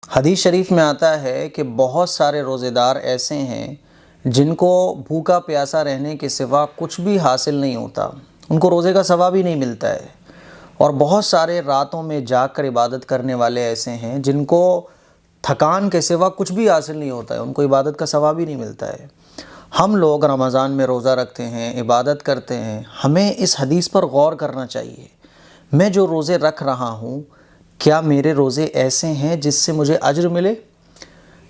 حدیث شریف میں آتا ہے کہ بہت سارے روزے دار ایسے ہیں جن کو بھوکا پیاسا رہنے کے سوا کچھ بھی حاصل نہیں ہوتا، ان کو روزے کا ثواب ہی نہیں ملتا ہے۔ اور بہت سارے راتوں میں جاگ کر عبادت کرنے والے ایسے ہیں جن کو تھکان کے سوا کچھ بھی حاصل نہیں ہوتا ہے، ان کو عبادت کا ثواب ہی نہیں ملتا ہے۔ ہم لوگ رمضان میں روزہ رکھتے ہیں، عبادت کرتے ہیں، ہمیں اس حدیث پر غور کرنا چاہیے۔ میں جو روزے رکھ رہا ہوں، کیا میرے روزے ایسے ہیں جس سے مجھے اجر ملے؟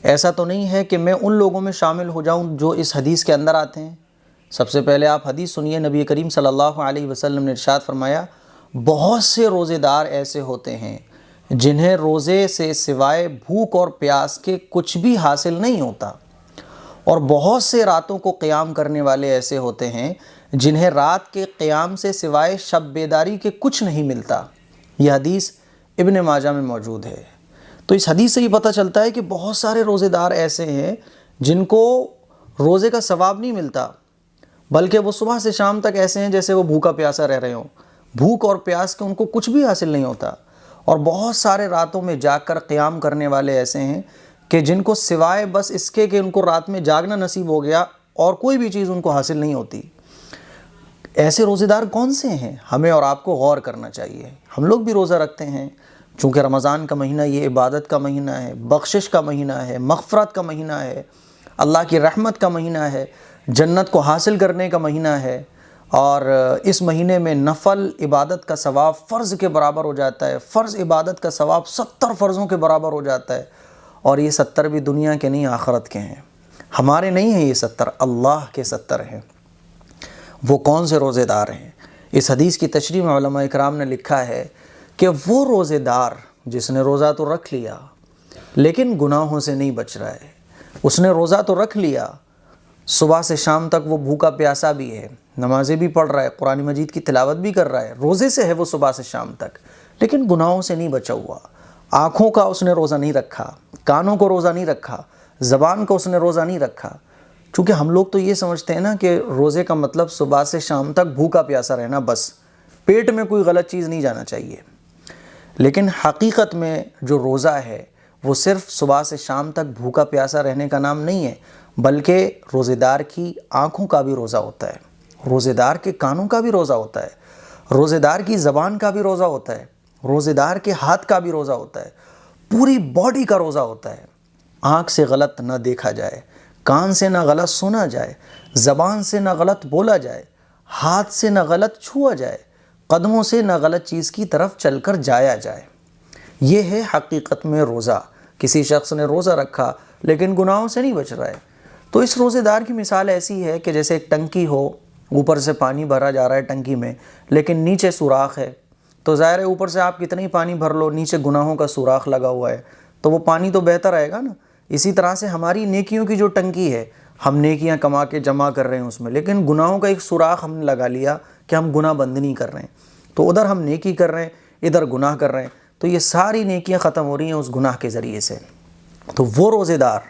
ایسا تو نہیں ہے کہ میں ان لوگوں میں شامل ہو جاؤں جو اس حدیث کے اندر آتے ہیں۔ سب سے پہلے آپ حدیث سنیے، نبی کریم صلی اللہ علیہ وسلم نے ارشاد فرمایا، بہت سے روزے دار ایسے ہوتے ہیں جنہیں روزے سے سوائے بھوک اور پیاس کے کچھ بھی حاصل نہیں ہوتا، اور بہت سے راتوں کو قیام کرنے والے ایسے ہوتے ہیں جنہیں رات کے قیام سے سوائے شب بیداری کے کچھ نہیں ملتا۔ یہ حدیث ابن ماجہ میں موجود ہے۔ تو اس حدیث سے یہ پتہ چلتا ہے کہ بہت سارے روزے دار ایسے ہیں جن کو روزے کا ثواب نہیں ملتا، بلکہ وہ صبح سے شام تک ایسے ہیں جیسے وہ بھوکا پیاسا رہ رہے ہوں، بھوک اور پیاس کے ان کو کچھ بھی حاصل نہیں ہوتا۔ اور بہت سارے راتوں میں جاگ کر قیام کرنے والے ایسے ہیں کہ جن کو سوائے بس اس کے کہ ان کو رات میں جاگنا نصیب ہو گیا اور کوئی بھی چیز ان کو حاصل نہیں ہوتی۔ ایسے روزے دار کون سے ہیں؟ ہمیں اور آپ کو غور کرنا چاہیے۔ ہم لوگ بھی روزہ رکھتے ہیں، چونکہ رمضان کا مہینہ یہ عبادت کا مہینہ ہے، بخشش کا مہینہ ہے، مغفرت کا مہینہ ہے، اللہ کی رحمت کا مہینہ ہے، جنت کو حاصل کرنے کا مہینہ ہے، اور اس مہینے میں نفل عبادت کا ثواب فرض کے برابر ہو جاتا ہے، فرض عبادت کا ثواب 70 فرضوں کے برابر ہو جاتا ہے، اور یہ 70 بھی دنیا کے نہیں آخرت کے ہیں، ہمارے نہیں ہیں، یہ 70 اللہ کے 70 ہیں۔ وہ کون سے روزے دار ہیں؟ اس حدیث کی تشریح میں علماء اکرام نے لکھا ہے کہ وہ روزے دار جس نے روزہ تو رکھ لیا لیکن گناہوں سے نہیں بچ رہا ہے۔ اس نے روزہ تو رکھ لیا، صبح سے شام تک وہ بھوکا پیاسا بھی ہے، نمازیں بھی پڑھ رہا ہے، قرآن مجید کی تلاوت بھی کر رہا ہے، روزے سے ہے وہ صبح سے شام تک، لیکن گناہوں سے نہیں بچا ہوا۔ آنکھوں کا اس نے روزہ نہیں رکھا، کانوں کو روزہ نہیں رکھا، زبان کو اس نے روزہ نہیں رکھا۔ چونکہ ہم لوگ تو یہ سمجھتے ہیں نا کہ روزے کا مطلب صبح سے شام تک بھوکا پیاسا رہنا، بس پیٹ میں کوئی غلط چیز نہیں جانا چاہیے۔ لیکن حقیقت میں جو روزہ ہے وہ صرف صبح سے شام تک بھوکا پیاسا رہنے کا نام نہیں ہے، بلکہ روزے دار کی آنکھوں کا بھی روزہ ہوتا ہے، روزے دار کے کانوں کا بھی روزہ ہوتا ہے، روزے دار کی زبان کا بھی روزہ ہوتا ہے، روزے دار کے ہاتھ کا بھی روزہ ہوتا ہے، پوری باڈی کا روزہ ہوتا ہے۔ آنکھ سے غلط نہ دیکھا جائے، کان سے نہ غلط سنا جائے، زبان سے نہ غلط بولا جائے، ہاتھ سے نہ غلط چھوا جائے، قدموں سے نہ غلط چیز کی طرف چل کر جایا جائے۔ یہ ہے حقیقت میں روزہ۔ کسی شخص نے روزہ رکھا لیکن گناہوں سے نہیں بچ رہا ہے، تو اس روزے دار کی مثال ایسی ہے کہ جیسے ایک ٹنکی ہو، اوپر سے پانی بھرا جا رہا ہے ٹنکی میں، لیکن نیچے سوراخ ہے، تو ظاہر ہے اوپر سے آپ کتنا ہی پانی بھر لو، نیچے گناہوں کا سوراخ لگا ہوا ہے، تو وہ پانی تو بہتا رہے گا نا۔ اسی طرح سے ہماری نیکیوں کی جو ٹنکی ہے، ہم نیکیاں کما کے جمع کر رہے ہیں اس میں، لیکن گناہوں کا ایک سوراخ ہم نے لگا لیا کہ ہم گناہ بند نہیں کر رہے ہیں، تو ادھر ہم نیکی کر رہے ہیں، ادھر گناہ کر رہے ہیں، تو یہ ساری نیکیاں ختم ہو رہی ہیں اس گناہ کے ذریعے سے۔ تو وہ روزے دار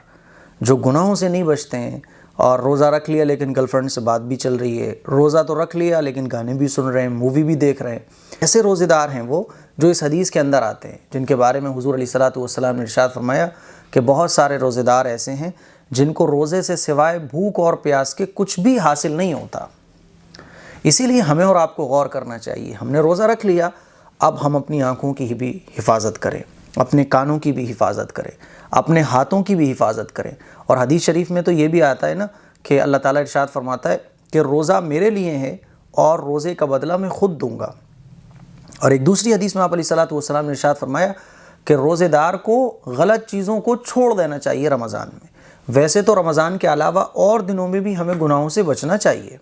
جو گناہوں سے نہیں بچتے ہیں، اور روزہ رکھ لیا لیکن گرل فرینڈ سے بات بھی چل رہی ہے، روزہ تو رکھ لیا لیکن گانے بھی سن رہے ہیں، مووی بھی دیکھ رہے ہیں، ایسے روزے دار ہیں وہ جو اس حدیث کے اندر آتے ہیں، جن کے بارے میں حضور علیہ الصلوۃ والسلام نے ارشاد فرمایا کہ بہت سارے روزے دار ایسے ہیں جن کو روزے سے سوائے بھوک اور پیاس کے کچھ بھی حاصل نہیں ہوتا۔ اسی لیے ہمیں اور آپ کو غور کرنا چاہیے۔ ہم نے روزہ رکھ لیا، اب ہم اپنی آنکھوں کی بھی حفاظت کریں، اپنے کانوں کی بھی حفاظت کریں، اپنے ہاتھوں کی بھی حفاظت کریں۔ اور حدیث شریف میں تو یہ بھی آتا ہے نا کہ اللہ تعالیٰ ارشاد فرماتا ہے کہ روزہ میرے لیے ہے اور روزے کا بدلہ میں خود دوں گا۔ اور ایک دوسری حدیث میں آپ علیہ الصلوۃ والسلام نے ارشاد فرمایا کہ روزے دار کو غلط چیزوں کو چھوڑ دینا چاہیے رمضان میں۔ ویسے تو رمضان کے علاوہ اور دنوں میں بھی ہمیں گناہوں سے بچنا چاہیے،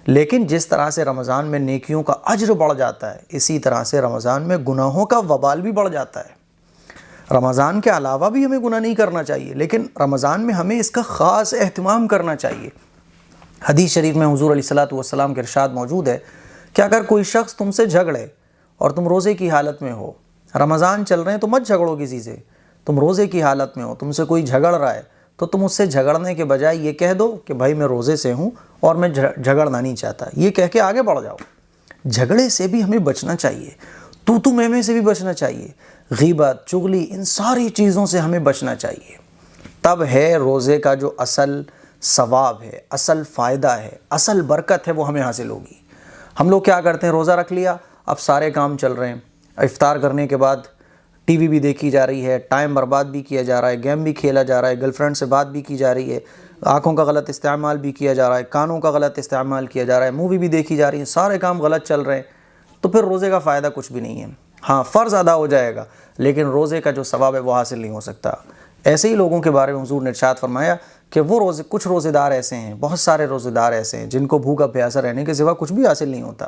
لیکن جس طرح سے رمضان میں نیکیوں کا اجر بڑھ جاتا ہے، اسی طرح سے رمضان میں گناہوں کا وبال بھی بڑھ جاتا ہے۔ رمضان کے علاوہ بھی ہمیں گناہ نہیں کرنا چاہیے، لیکن رمضان میں ہمیں اس کا خاص اہتمام کرنا چاہیے۔ حدیث شریف میں حضور علیہ الصلوۃ والسلام کے ارشاد موجود ہے کہ اگر کوئی شخص تم سے جھگڑے اور تم روزے کی حالت میں ہو، رمضان چل رہے ہیں تو مت جھگڑو کسی سے، تم روزے کی حالت میں ہو، تم سے کوئی جھگڑ رہا ہے تو تم اس سے جھگڑنے کے بجائے یہ کہہ دو کہ بھائی میں روزے سے ہوں اور میں جھگڑنا نہیں چاہتا، یہ کہہ کے آگے بڑھ جاؤ۔ جھگڑے سے بھی ہمیں بچنا چاہیے، تو میں سے بھی بچنا چاہیے، غیبت، چغلی، ان ساری چیزوں سے ہمیں بچنا چاہیے. تب ہے روزے کا جو اصل ثواب ہے، اصل فائدہ ہے، اصل برکت ہے وہ ہمیں حاصل ہوگی. ہم لوگ کیا کرتے ہیں، روزہ رکھ لیا، اب سارے کام چل رہے ہیں، افطار کرنے کے بعد ٹی وی بھی دیکھی جا رہی ہے، ٹائم برباد بھی کیا جا رہا ہے، گیم بھی کھیلا جا رہا ہے، گرل فرینڈ سے بات بھی کی جا رہی ہے، آنکھوں کا غلط استعمال بھی کیا جا رہا ہے، کانوں کا غلط استعمال کیا جا رہا ہے، مووی بھی دیکھی جا رہی ہے، سارے کام غلط چل رہے ہیں. تو پھر روزے کا فائدہ کچھ بھی نہیں ہے. ہاں فرض ادا ہو جائے گا لیکن روزے کا جو ثواب ہے وہ حاصل نہیں ہو سکتا. ایسے ہی لوگوں کے بارے میں حضور نے ارشاد فرمایا کہ وہ کچھ روزے دار ایسے ہیں، بہت سارے روزے دار ایسے ہیں جن کو بھوکا پیاسا رہنے کے سوا کچھ بھی حاصل نہیں ہوتا.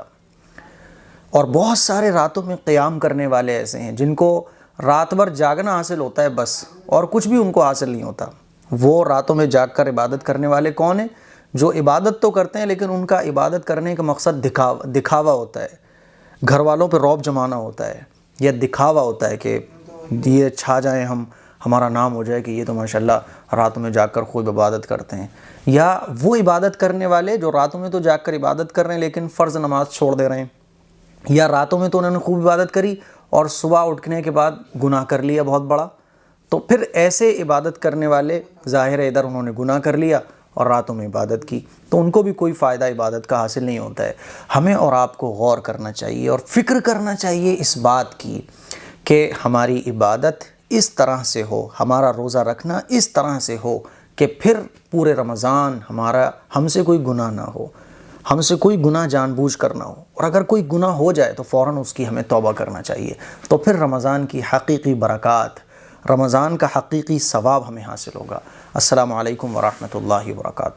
اور بہت سارے راتوں میں قیام کرنے والے ایسے ہیں جن کو رات بھر جاگنا حاصل ہوتا ہے بس، اور کچھ بھی ان کو حاصل نہیں ہوتا. وہ راتوں میں جاگ کر عبادت کرنے والے کون ہیں؟ جو عبادت تو کرتے ہیں لیکن ان کا عبادت کرنے کا مقصد دکھاوا ہوتا ہے، گھر والوں پہ رعب جمانا ہوتا ہے، یا دکھاوا ہوتا ہے کہ یہ چھا جائیں، ہمارا نام ہو جائے کہ یہ تو ماشاءاللہ راتوں میں جاگ کر خوب عبادت کرتے ہیں. یا وہ عبادت کرنے والے جو راتوں میں تو جاگ کر عبادت کر رہے ہیں لیکن فرض نماز چھوڑ دے رہے ہیں، یا راتوں میں تو انہوں نے خوب عبادت کری اور صبح اٹھنے کے بعد گناہ کر لیا بہت بڑا. تو پھر ایسے عبادت کرنے والے ظاہر ہے ادھر انہوں نے گناہ کر لیا اور راتوں میں عبادت کی، تو ان کو بھی کوئی فائدہ عبادت کا حاصل نہیں ہوتا ہے. ہمیں اور آپ کو غور کرنا چاہیے اور فکر کرنا چاہیے اس بات کی کہ ہماری عبادت اس طرح سے ہو، ہمارا روزہ رکھنا اس طرح سے ہو کہ پھر پورے رمضان ہم سے کوئی گناہ نہ ہو، ہم سے کوئی گناہ جان بوجھ کر نہ ہو، اور اگر کوئی گناہ ہو جائے تو فوراً اس کی ہمیں توبہ کرنا چاہیے. تو پھر رمضان کی حقیقی برکات، رمضان کا حقیقی ثواب ہمیں حاصل ہوگا. السلام علیکم ورحمۃ اللہ وبرکاتہ.